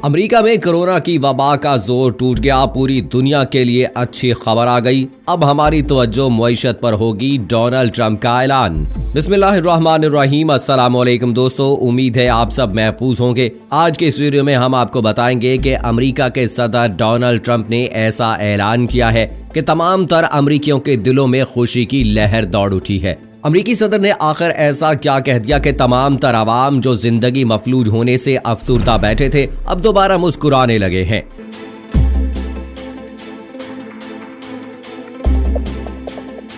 امریکہ میں کورونا کی وبا کا زور ٹوٹ گیا، پوری دنیا کے لیے اچھی خبر آ گئی۔ اب ہماری توجہ معیشت پر ہوگی، ڈونلڈ ٹرمپ کا اعلان۔ بسم اللہ الرحمن الرحیم۔ السلام علیکم دوستو، امید ہے آپ سب محفوظ ہوں گے۔ آج کے اس ویڈیو میں ہم آپ کو بتائیں گے کہ امریکہ کے صدر ڈونلڈ ٹرمپ نے ایسا اعلان کیا ہے کہ تمام تر امریکیوں کے دلوں میں خوشی کی لہر دوڑ اٹھی ہے۔ امریکی صدر نے آخر ایسا کیا کہہ دیا کہ تمام تر عوام جو زندگی مفلوج ہونے سے افسردہ بیٹھے تھے اب دوبارہ مسکرانے لگے ہیں۔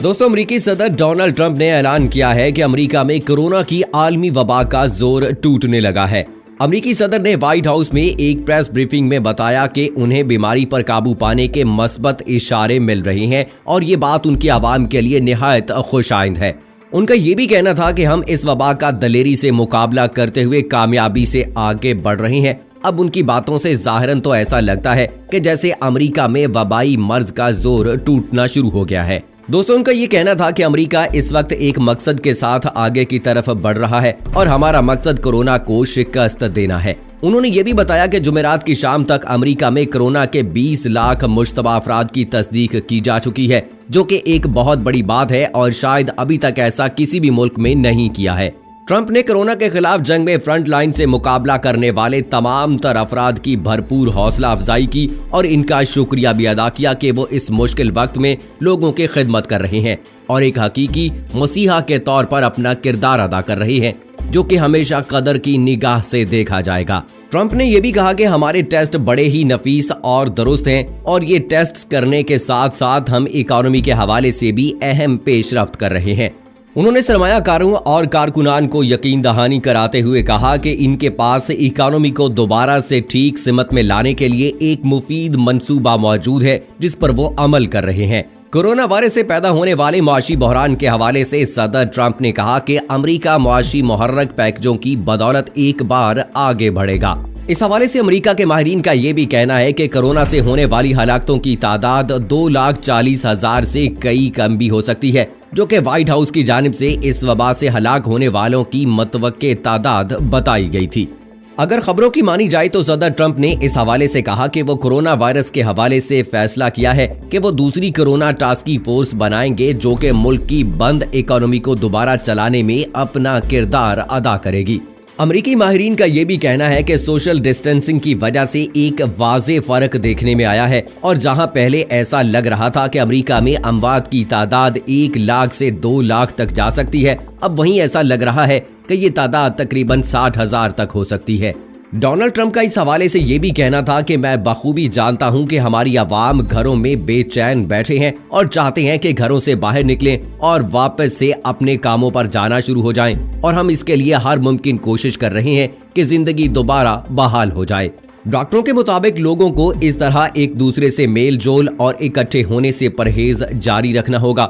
دوستو، امریکی صدر ڈونلڈ ٹرمپ نے اعلان کیا ہے کہ امریکہ میں کورونا کی عالمی وبا کا زور ٹوٹنے لگا ہے۔ امریکی صدر نے وائٹ ہاؤس میں ایک پریس بریفنگ میں بتایا کہ انہیں بیماری پر قابو پانے کے مثبت اشارے مل رہے ہیں اور یہ بات ان کی عوام کے لیے نہایت خوش آئند ہے۔ ان کا یہ بھی کہنا تھا کہ ہم اس وبا کا دلیری سے مقابلہ کرتے ہوئے کامیابی سے آگے بڑھ رہے ہیں۔ اب ان کی باتوں سے ظاہراً تو ایسا لگتا ہے کہ جیسے امریکہ میں وبائی مرض کا زور ٹوٹنا شروع ہو گیا ہے۔ دوستوں، ان کا یہ کہنا تھا کہ امریکہ اس وقت ایک مقصد کے ساتھ آگے کی طرف بڑھ رہا ہے اور ہمارا مقصد کورونا کو شکست دینا ہے۔ انہوں نے یہ بھی بتایا کہ جمعرات کی شام تک امریکہ میں کورونا کے 20 لاکھ مشتبہ افراد کی تصدیق کی جا چکی ہے، جو کہ ایک بہت بڑی بات ہے اور شاید ابھی تک ایسا کسی بھی ملک میں نہیں کیا ہے۔ ٹرمپ نے کورونا کے خلاف جنگ میں فرنٹ لائن سے مقابلہ کرنے والے تمام تر افراد کی بھرپور حوصلہ افزائی کی اور ان کا شکریہ بھی ادا کیا کہ وہ اس مشکل وقت میں لوگوں کی خدمت کر رہے ہیں اور ایک حقیقی مسیحا کے طور پر اپنا کردار ادا کر رہے ہیں، جو کہ ہمیشہ قدر کی نگاہ سے دیکھا جائے گا۔ ٹرمپ نے یہ بھی کہا کہ ہمارے ٹیسٹ بڑے ہی نفیس اور درست ہیں اور یہ ٹیسٹ کرنے کے ساتھ ساتھ ہم اکانومی کے حوالے سے بھی اہم پیش رفت کر رہے ہیں۔ انہوں نے سرمایہ کاروں اور کارکنان کو یقین دہانی کراتے ہوئے کہا کہ ان کے پاس اکانومی کو دوبارہ سے ٹھیک سمت میں لانے کے لیے ایک مفید منصوبہ موجود ہے جس پر وہ عمل کر رہے ہیں۔ کورونا وائرس سے پیدا ہونے والے معاشی بحران کے حوالے سے صدر ٹرمپ نے کہا کہ امریکہ معاشی محرک پیکجوں کی بدولت ایک بار آگے بڑھے گا۔ اس حوالے سے امریکہ کے ماہرین کا یہ بھی کہنا ہے کہ کورونا سے ہونے والی ہلاکتوں کی تعداد 2,40,000 سے کئی کم بھی ہو سکتی ہے، جو کہ وائٹ ہاؤس کی جانب سے اس وبا سے ہلاک ہونے والوں کی متوقع تعداد بتائی گئی تھی۔ اگر خبروں کی مانی جائے تو صدر ٹرمپ نے اس حوالے سے کہا کہ وہ کورونا وائرس کے حوالے سے فیصلہ کیا ہے کہ وہ دوسری کورونا ٹاسک فورس بنائیں گے جو کہ ملک کی بند اکانومی کو دوبارہ چلانے میں اپنا کردار ادا کرے گی۔ امریکی ماہرین کا یہ بھی کہنا ہے کہ سوشل ڈسٹینسنگ کی وجہ سے ایک واضح فرق دیکھنے میں آیا ہے اور جہاں پہلے ایسا لگ رہا تھا کہ امریکہ میں اموات کی تعداد 1 لاکھ سے 2 لاکھ تک جا سکتی ہے، اب وہیں ایسا لگ رہا ہے کہ یہ تعداد تقریباً 60,000 تک ہو سکتی ہے۔ ڈونلڈ ٹرمپ کا اس حوالے سے یہ بھی کہنا تھا کہ میں بخوبی جانتا ہوں کہ ہماری عوام گھروں میں بے چین بیٹھے ہیں اور چاہتے ہیں کہ گھروں سے باہر نکلیں اور واپس سے اپنے کاموں پر جانا شروع ہو جائیں، اور ہم اس کے لیے ہر ممکن کوشش کر رہے ہیں کہ زندگی دوبارہ بحال ہو جائے۔ ڈاکٹروں کے مطابق لوگوں کو اس طرح ایک دوسرے سے میل جول اور اکٹھے ہونے سے پرہیز جاری رکھنا ہوگا،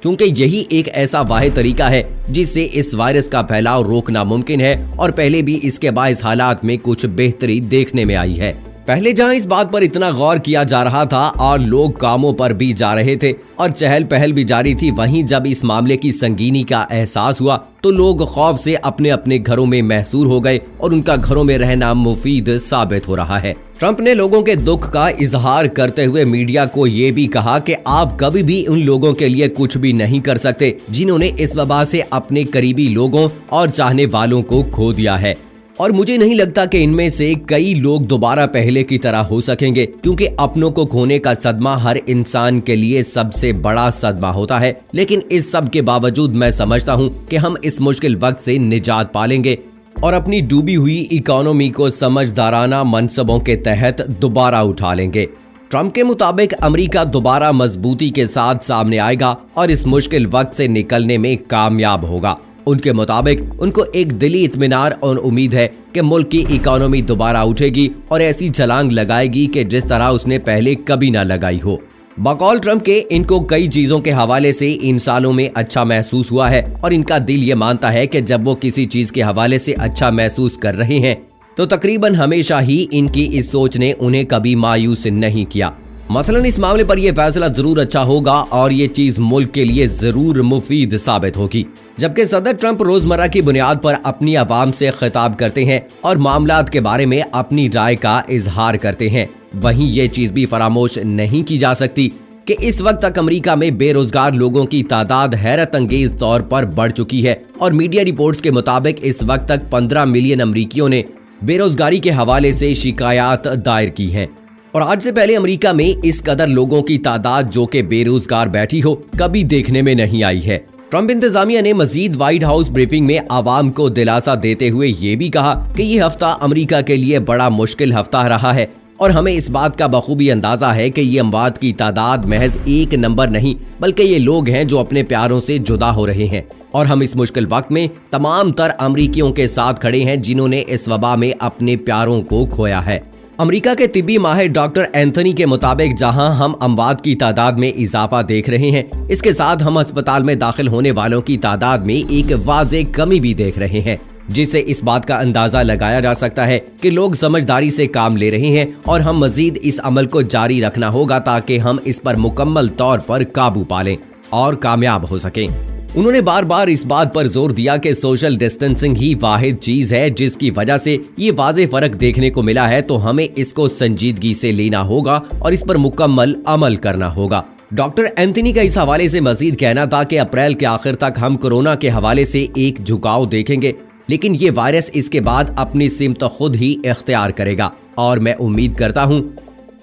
کیونکہ یہی ایک ایسا واحد طریقہ ہے جس سے اس وائرس کا پھیلاؤ روکنا ممکن ہے، اور پہلے بھی اس کے باعث حالات میں کچھ بہتری دیکھنے میں آئی ہے۔ پہلے جہاں اس بات پر اتنا غور کیا جا رہا تھا اور لوگ کاموں پر بھی جا رہے تھے اور چہل پہل بھی جاری تھی، وہیں جب اس معاملے کی سنگینی کا احساس ہوا تو لوگ خوف سے اپنے اپنے گھروں میں محصور ہو گئے اور ان کا گھروں میں رہنا مفید ثابت ہو رہا ہے۔ ٹرمپ نے لوگوں کے دکھ کا اظہار کرتے ہوئے میڈیا کو یہ بھی کہا کہ آپ کبھی بھی ان لوگوں کے لیے کچھ بھی نہیں کر سکتے جنہوں نے اس وبا سے اپنے قریبی لوگوں اور چاہنے والوں کو کھو دیا ہے، اور مجھے نہیں لگتا کہ ان میں سے کئی لوگ دوبارہ پہلے کی طرح ہو سکیں گے، کیونکہ اپنوں کو کھونے کا صدمہ ہر انسان کے لیے سب سے بڑا صدمہ ہوتا ہے۔ لیکن اس سب کے باوجود میں سمجھتا ہوں کہ ہم اس مشکل وقت سے نجات پالیں گے اور اپنی ڈوبی ہوئی اکانومی کو سمجھدارانہ منصبوں کے تحت دوبارہ اٹھا لیں گے۔ ٹرمپ کے مطابق امریکہ دوبارہ مضبوطی کے ساتھ سامنے آئے گا اور اس مشکل وقت سے نکلنے میں کامیاب ہوگا۔ ان کے مطابق ان کو ایک دلی اطمینان اور امید ہے کہ ملک کی اکانومی دوبارہ اٹھے گی اور ایسی چھلانگ لگائے گی کہ جس طرح اس نے پہلے کبھی نہ لگائی ہو۔ بقول ٹرمپ کے ان کو کئی چیزوں کے حوالے سے ان سالوں میں اچھا محسوس ہوا ہے اور ان کا دل یہ مانتا ہے کہ جب وہ کسی چیز کے حوالے سے اچھا محسوس کر رہے ہیں تو تقریباً ہمیشہ ہی ان کی اس سوچ نے انہیں کبھی مایوس نہیں کیا۔ मसलन इस मामले पर यह फैसला जरूर अच्छा होगा और ये चीज मुल्क के लिए जरूर मुफीद साबित होगी। जबकि सदर ट्रंप रोजमर्रा की बुनियाद पर अपनी आवाम से खिताब करते हैं और मामलात के बारे में अपनी राय का इजहार करते हैं, वहीं ये चीज भी फरामोश नहीं की जा सकती कि इस वक्त तक अमेरिका में बेरोजगार लोगों की तादाद हैरत अंगेज तौर पर बढ़ चुकी है और मीडिया रिपोर्ट्स के मुताबिक इस वक्त तक 15 मिलियन अमरीकियों ने बेरोजगारी के हवाले से शिकायत दायर की हैं। और आज से पहले अमेरिका में इस कदर लोगों की तादाद जो कि बेरोजगार बैठी हो कभी देखने में नहीं आई है। ट्रंप इंतजामिया ने मजीद व्हाइट हाउस ब्रीफिंग में आवाम को दिलासा देते हुए ये भी कहा कि ये हफ्ता अमेरिका के लिए बड़ा मुश्किल हफ्ता रहा है और हमें इस बात का बखूबी अंदाजा है कि ये अमवात की तादाद महज एक नंबर नहीं बल्कि ये लोग हैं जो अपने प्यारों से जुदा हो रहे हैं और हम इस मुश्किल वक्त में तमाम तर अमरीकियों के साथ खड़े हैं जिन्होंने इस वबा में अपने प्यारों को खोया है। अमेरिका के तिब्बी माहिर डॉक्टर एंथनी के मुताबिक जहां हम अमवात की तादाद में इजाफा देख रहे हैं, इसके साथ हम अस्पताल में दाखिल होने वालों की तादाद में एक वाज़ेह कमी भी देख रहे हैं, जिससे इस बात का अंदाजा लगाया जा सकता है कि लोग समझदारी से काम ले रहे हैं और हम मजीद इस अमल को जारी रखना होगा ताकि हम इस पर मुकम्मल तौर पर काबू पा लें और कामयाब हो सकें। उन्होंने बार बार इस बात पर जोर दिया कि सोशल डिस्टेंसिंग ही वाहिद चीज है जिसकी वजह से ये वाज़ेह फर्क देखने को मिला है, तो हमें इसको संजीदगी से लेना होगा और इस पर मुकम्मल अमल करना होगा। डॉक्टर एंथनी का इस हवाले से मजीद कहना था कि अप्रैल के आखिर तक हम कोरोना के हवाले से एक झुकाव देखेंगे, लेकिन ये वायरस इसके बाद अपनी सिमत खुद ही इख्तियार करेगा और मैं उम्मीद करता हूँ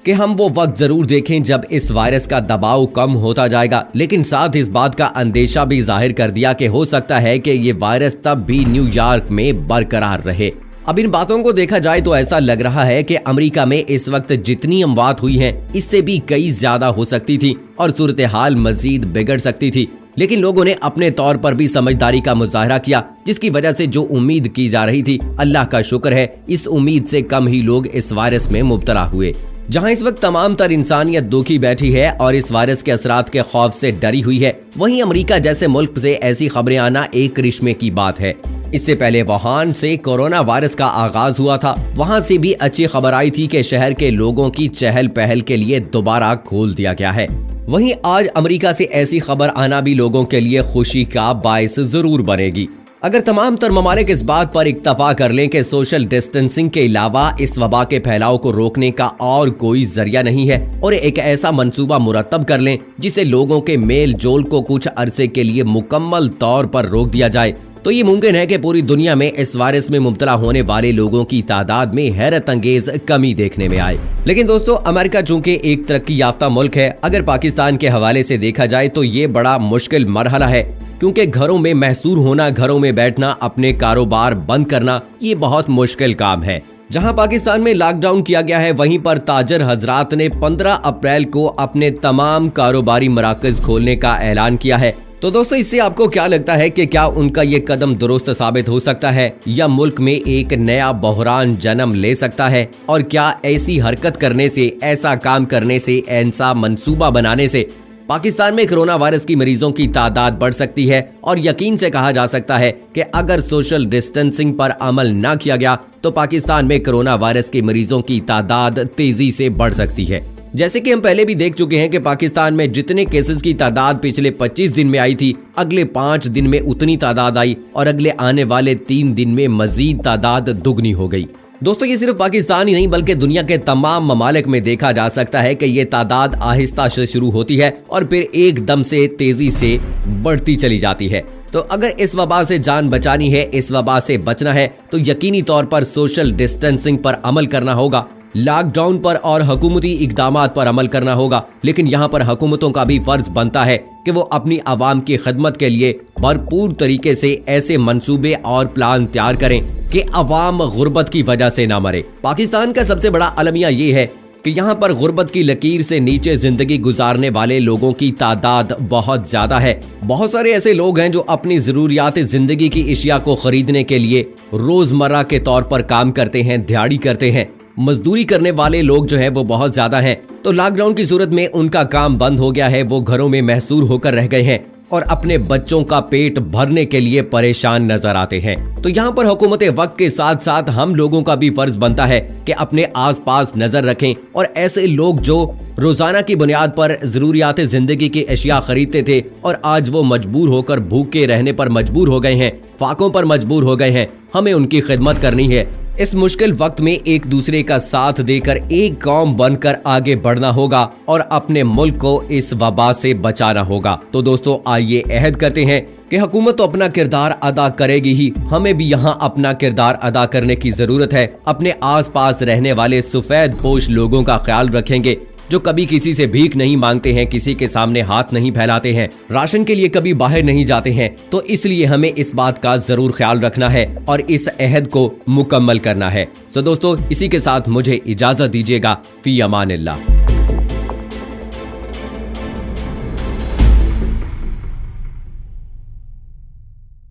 कि हम वो वक्त जरूर देखें जब इस वायरस का दबाव कम होता जाएगा। लेकिन साथ इस बात का अंदेशा भी जाहिर कर दिया कि हो सकता है कि ये वायरस तब भी न्यूयॉर्क में बरकरार रहे। अब इन बातों को देखा जाए तो ऐसा लग रहा है कि अमेरिका में इस वक्त जितनी अमवात हुई हैं इससे भी कई ज्यादा हो सकती थी और सूरत हाल मजीद बिगड़ सकती थी, लेकिन लोगों ने अपने तौर पर भी समझदारी का मुजाहरा किया, जिसकी वजह से जो उम्मीद की जा रही थी, अल्लाह का शुक्र है इस उम्मीद से कम ही लोग इस वायरस में मुब्तला हुए। जहां इस वक्त तमाम तर इंसानियत दुखी बैठी है और इस वायरस के असरात के खौफ से डरी हुई है, वहीं अमेरिका जैसे मुल्क से ऐसी खबरें आना एक करिश्मे की बात है। इससे पहले वुहान से कोरोना वायरस का आगाज हुआ था, वहां से भी अच्छी खबर आई थी कि शहर के लोगों की चहल पहल के लिए दोबारा खोल दिया गया है। वहीं आज अमेरिका से ऐसी खबर आना भी लोगों के लिए खुशी का बायस जरूर बनेगी। अगर तमाम तर ममालिक इस बात पर इत्तफाक कर लें कि सोशल डिस्टेंसिंग के अलावा इस वबा के फैलाव को रोकने का और कोई जरिया नहीं है और एक ऐसा मंसूबा मुरतब कर लें जिससे लोगों के मेल जोल को कुछ अरसे के लिए मुकम्मल तौर पर रोक दिया जाए, तो ये मुमकिन है कि पूरी दुनिया में इस वायरस में मुब्तला होने वाले लोगों की तादाद में हैरत अंगेज कमी देखने में आए। लेकिन दोस्तों, अमेरिका चूंकि एक तरक्की याफ्ता मुल्क है, अगर पाकिस्तान के हवाले से देखा जाए तो ये बड़ा मुश्किल मरहला है, क्योंकि घरों में महसूर होना, घरों में बैठना, अपने कारोबार बंद करना, ये बहुत मुश्किल काम है। जहां पाकिस्तान में लॉकडाउन किया गया है, वहीं पर ताजर हजरात ने 15 अप्रैल को अपने तमाम कारोबारी मराकज खोलने का ऐलान किया है। तो दोस्तों, इससे आपको क्या लगता है कि क्या उनका ये कदम दुरुस्त साबित हो सकता है या मुल्क में एक नया बहरान जन्म ले सकता है? और क्या ऐसी हरकत करने से, ऐसा काम करने से, ऐसा मंसूबा बनाने से पाकिस्तान में कोरोना वायरस की मरीजों की तादाद बढ़ सकती है? और यकीन से कहा जा सकता है कि अगर सोशल डिस्टेंसिंग पर अमल न किया गया तो पाकिस्तान में कोरोना वायरस के मरीजों की तादाद तेजी से बढ़ सकती है। जैसे कि हम पहले भी देख चुके हैं कि पाकिस्तान में जितने केसेस की तादाद पिछले 25 दिन में आई थी, अगले 5 दिन में उतनी तादाद आई और अगले आने वाले 3 दिन में मजीद तादाद दुगनी हो गई। दोस्तों, ये सिर्फ पाकिस्तान ही नहीं बल्कि दुनिया के तमाम ममालिक में देखा जा सकता है कि ये तादाद आहिस्ता से शुरू होती है और फिर एकदम से तेजी से बढ़ती चली जाती है। तो अगर इस वबा से जान बचानी है, इस वबा से बचना है, तो यकीनी तौर पर सोशल डिस्टेंसिंग पर अमल करना होगा, लॉकडाउन पर और हुकूमती इक़दामात पर अमल करना होगा। लेकिन यहाँ पर हुकूमतों का भी फर्ज बनता है कि वो अपनी आवाम की खिदमत के लिए भरपूर तरीके से ऐसे मंसूबे और प्लान तैयार करें कि अवाम गुर्बत की वजह से ना मरे। पाकिस्तान का सबसे बड़ा अलमिया ये है कि यहाँ पर गुर्बत की लकीर से नीचे जिंदगी गुजारने वाले लोगों की तादाद बहुत ज्यादा है। बहुत सारे ऐसे लोग हैं जो अपनी जरूरियात जिंदगी की अशिया को खरीदने के लिए रोजमर्रा के तौर पर काम करते हैं, दिहाड़ी करते हैं। मजदूरी करने वाले लोग जो है वो बहुत ज्यादा हैं। तो लॉकडाउन की सूरत में उनका काम बंद हो गया है, वो घरों में महसूर होकर रह गए हैं और अपने बच्चों का पेट भरने के लिए परेशान नजर आते हैं। तो यहाँ पर हुकूमत वक्त के साथ साथ हम लोगों का भी फर्ज बनता है कि अपने आसपास नजर रखें और ऐसे लोग जो रोजाना की बुनियाद पर जरूरियात जिंदगी की अशिया खरीदते थे और आज वो मजबूर होकर भूखे रहने पर मजबूर हो गए हैं, फाकों पर मजबूर हो गए हैं। हमें उनकी खिदमत करनी है। इस मुश्किल वक्त में एक दूसरे का साथ देकर एक कौम बनकर आगे बढ़ना होगा और अपने मुल्क को इस वबा से बचाना होगा। तो दोस्तों आइए अहद करते हैं कि हुकूमत तो अपना किरदार अदा करेगी ही, हमें भी यहाँ अपना किरदार अदा करने की जरूरत है। अपने आसपास रहने वाले सफेद पोश लोगों का ख्याल रखेंगे जो कभी किसी से भीख नहीं मांगते हैं, किसी के सामने हाथ नहीं फैलाते हैं, राशन के लिए कभी बाहर नहीं जाते हैं। तो इसलिए हमें इस बात का जरूर ख्याल रखना है और इस अहद को मुकम्मल करना है। तो दोस्तों इसी के साथ मुझे इजाजत दीजिएगा। फी अमानिल्लाह।